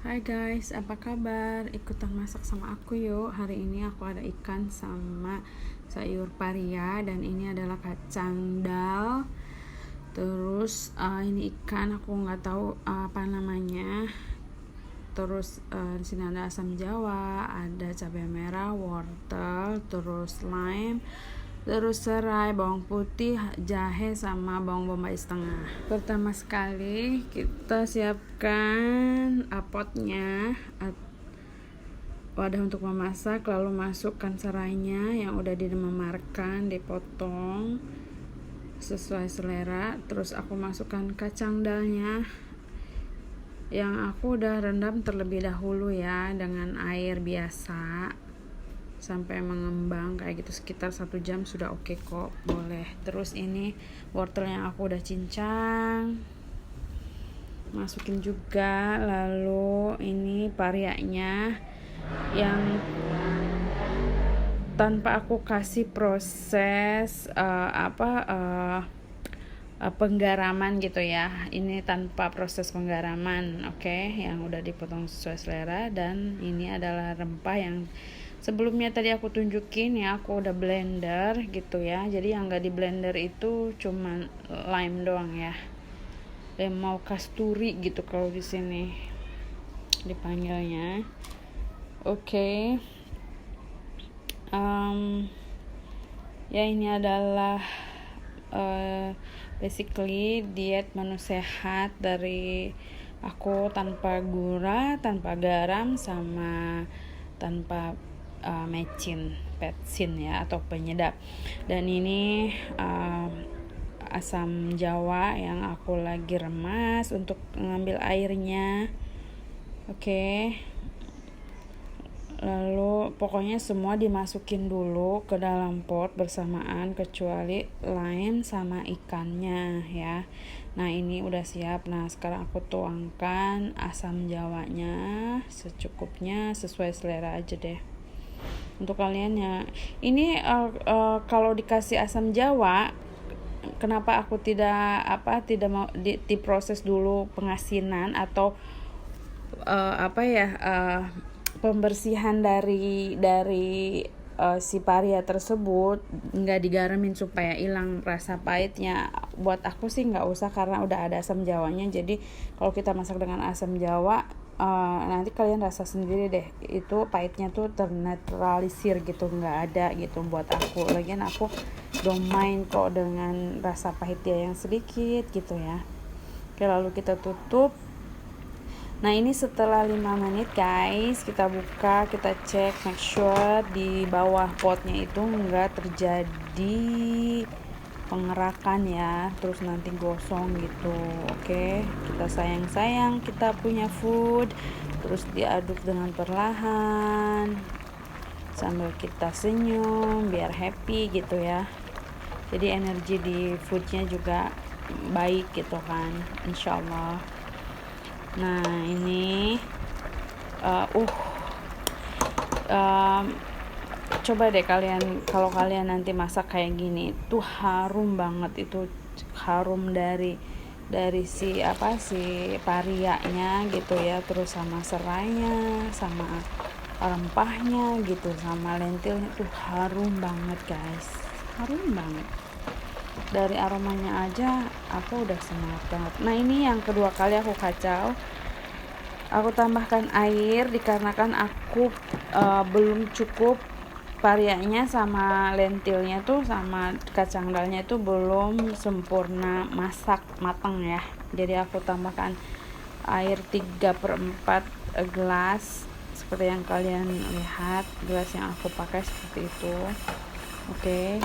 Hai guys, apa kabar? Ikutan masak sama aku yuk. Hari ini aku ada ikan sama sayur paria dan ini adalah kacang dal. Terus ini ikan aku nggak tahu apa namanya. Terus di sini ada asam jawa, ada cabai merah, wortel, terus lime, terus serai, bawang putih, jahe, sama bawang bombay setengah. Pertama sekali kita siapkan potnya, wadah untuk memasak, lalu masukkan serainya yang udah dimemarkan, dipotong sesuai selera. Terus aku masukkan kacang dalnya yang aku udah rendam terlebih dahulu ya dengan air biasa sampai mengembang kayak gitu, sekitar 1 jam sudah oke kok, boleh. Terus ini wortel yang aku udah cincang masukin juga, lalu ini parianya yang tanpa aku kasih proses penggaraman gitu ya, ini tanpa proses penggaraman, oke, yang udah dipotong sesuai selera. Dan ini adalah rempah yang sebelumnya tadi aku tunjukin ya, aku udah blender gitu ya. Jadi yang gak di blender itu cuman lime doang ya, mau kasturi gitu kalau di sini dipanggilnya. Oke. Ya ini adalah basically diet menu sehat dari aku, tanpa gula, tanpa garam, sama tanpa petsin ya atau penyedap. Dan ini asam jawa yang aku lagi remas untuk mengambil airnya. Oke. Lalu pokoknya semua dimasukin dulu ke dalam pot bersamaan kecuali lime sama ikannya ya. Nah ini udah siap. Nah sekarang aku tuangkan asam jawanya secukupnya, sesuai selera aja deh. Untuk kalian ya, ini kalau dikasih asam jawa, kenapa aku tidak mau diproses dulu pengasinan atau pembersihan dari si paria tersebut, nggak digaramin supaya hilang rasa pahitnya. Buat aku sih nggak usah, karena udah ada asam jawanya. Jadi kalau kita masak dengan asam jawa, nanti kalian rasa sendiri deh, itu pahitnya tuh ternetralisir gitu, nggak ada gitu buat aku. Lagian aku don't mind kok dengan rasa pahit dia yang sedikit gitu ya. Oke, lalu kita tutup. Nah ini setelah 5 menit guys, kita buka, kita cek, make sure di bawah potnya itu enggak terjadi pengerakan ya, terus nanti gosong gitu. Oke, kita sayang kita punya food. Terus diaduk dengan perlahan sambil kita senyum biar happy gitu ya. Jadi energi di foodnya juga baik gitu kan, insyaallah. Nah ini coba deh kalian, kalau kalian nanti masak kayak gini tuh harum banget, itu harum dari si parianya gitu ya, terus sama serainya, sama rempahnya gitu, sama lentilnya tuh harum banget guys, harum banget. Dari aromanya aja aku udah semangat banget. Nah ini yang kedua kali aku kacau, aku tambahkan air dikarenakan aku belum cukup parianya sama lentilnya tuh sama kacang dalnya itu belum sempurna matang ya. Jadi aku tambahkan air 3/4 gelas seperti yang kalian lihat, gelas yang aku pakai seperti itu. Oke,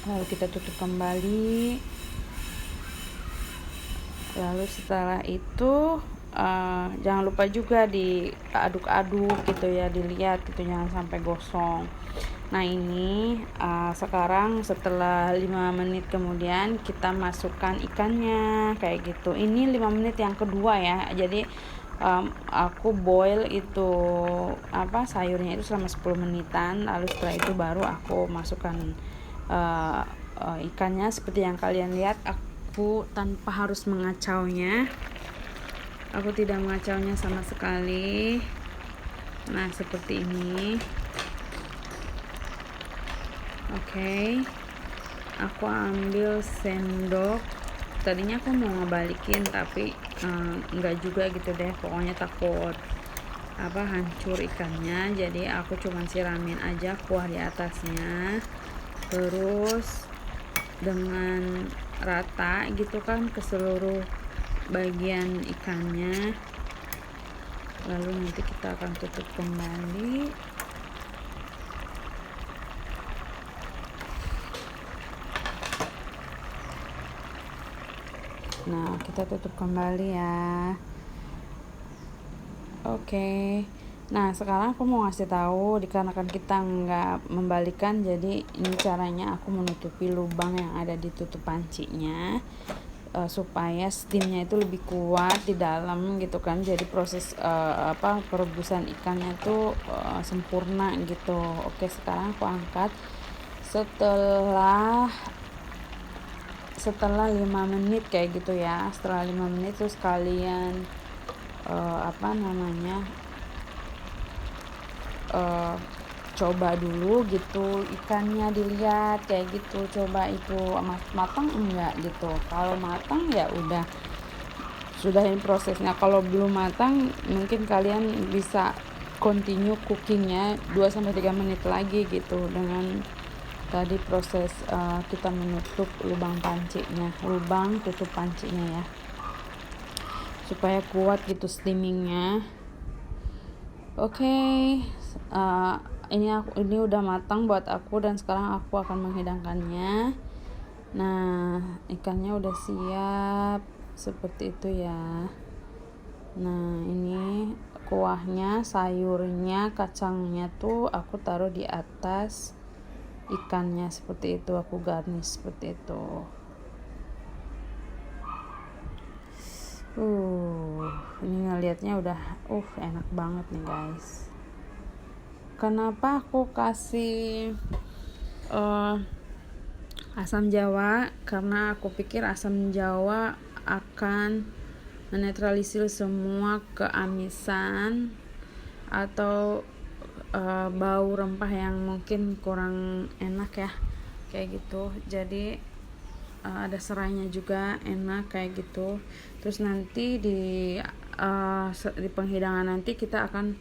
lalu kita tutup kembali. Lalu setelah itu jangan lupa juga diaduk-aduk gitu ya, dilihat gitu, jangan sampai gosong. Nah ini sekarang setelah 5 menit kemudian kita masukkan ikannya kayak gitu. Ini 5 menit yang kedua ya. Jadi aku boil itu sayurnya itu selama 10 menitan. Lalu setelah itu baru aku masukkan ikannya seperti yang kalian lihat. Aku tanpa harus mengacaunya, Aku tidak mengacaunya sama sekali. Nah, seperti ini. Oke. Aku ambil sendok. Tadinya aku mau ngebalikin tapi enggak juga gitu deh. Pokoknya takut hancur ikannya, jadi aku cuma siramin aja kuah di atasnya, terus dengan rata gitu kan ke seluruh bagian ikannya. Lalu nanti kita akan tutup kembali. Nah, kita tutup kembali ya. Oke. Nah, sekarang aku mau ngasih tahu, dikarenakan kita nggak membalikan, jadi ini caranya aku menutupi lubang yang ada di tutup pancinya, supaya steamnya itu lebih kuat di dalam gitu kan. Jadi proses perebusan ikannya itu sempurna gitu. Oke, sekarang aku angkat setelah 5 menit kayak gitu ya. Setelah 5 menit terus kalian coba dulu gitu ikannya, dilihat kayak gitu, coba itu matang enggak gitu. Kalau matang ya udah sudahin prosesnya. Kalau belum matang mungkin kalian bisa continue cookingnya 2-3 menit lagi gitu, dengan tadi proses kita menutup lubang tutup pancinya ya, supaya kuat gitu steamingnya. Oke, ini udah matang buat aku, dan sekarang aku akan menghidangkannya. Nah, ikannya udah siap seperti itu ya. Nah, ini kuahnya, sayurnya, kacangnya tuh aku taruh di atas ikannya seperti itu, aku garnish seperti itu. Ini ngelihatnya udah enak banget nih guys. Kenapa aku kasih asam jawa? Karena aku pikir asam jawa akan menetralisir semua keamisan atau bau rempah yang mungkin kurang enak ya, kayak gitu. Jadi ada serainya juga enak kayak gitu. Terus nanti di penghidangan nanti kita akan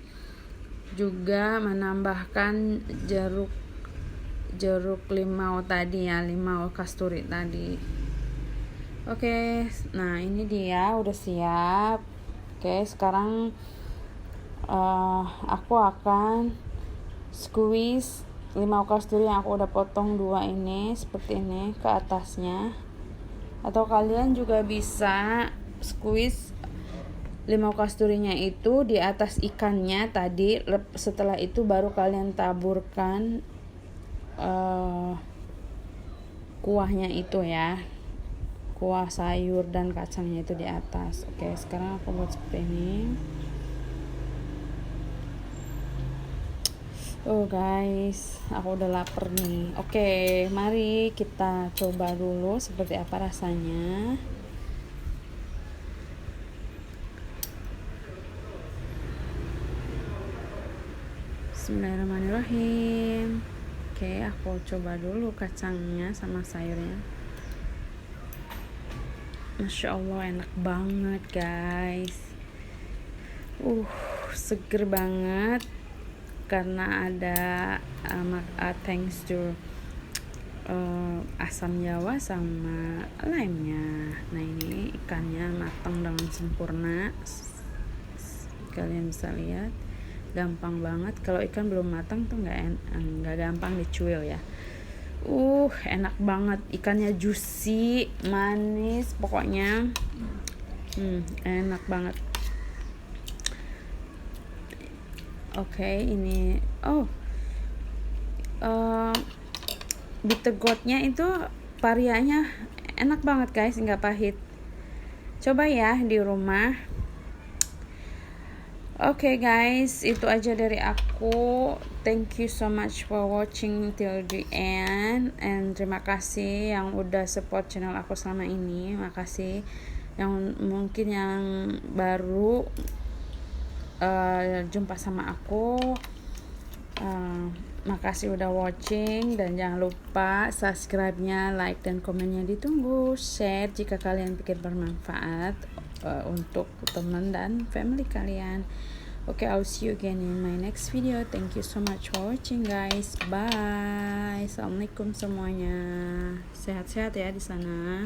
juga menambahkan jeruk limau tadi ya, limau kasturi tadi. Oke, nah ini dia udah siap. Oke, sekarang aku akan squeeze limau kasturi yang aku udah potong 2 ini seperti ini ke atasnya. Atau kalian juga bisa squeeze limau kasturinya itu di atas ikannya tadi. Setelah itu baru kalian taburkan kuahnya itu ya, kuah sayur dan kacangnya itu di atas. Oke, sekarang aku buat seperti ini. Guys, aku udah lapar nih. Oke, mari kita coba dulu seperti apa rasanya. Bismillahirrahmanirrahim. Oke, aku coba dulu kacangnya sama sayurnya. Masya Allah, enak banget guys. Seger banget karena ada thanks to asam jawa sama lemnya. Nah, ini ikannya matang dengan sempurna. Kalian bisa lihat, gampang banget. Kalau ikan belum matang tuh nggak gampang dicuil ya. Enak banget, ikannya juicy, manis, pokoknya enak banget. Oke, ini bitter gourd-nya itu varianya enak banget guys, nggak pahit. Coba ya di rumah. Oke guys, itu aja dari aku. Thank you so much for watching till the end, and terima kasih yang udah support channel aku selama ini. Makasih. yang mungkin yang baru jumpa sama aku, makasih udah watching, dan jangan lupa subscribe-nya, like dan komennya ditunggu, share jika kalian pikir bermanfaat untuk teman dan family kalian. Okay, I'll see you again in my next video. Thank you so much for watching, guys. Bye. Assalamualaikum semuanya. Sehat-sehat ya di sana.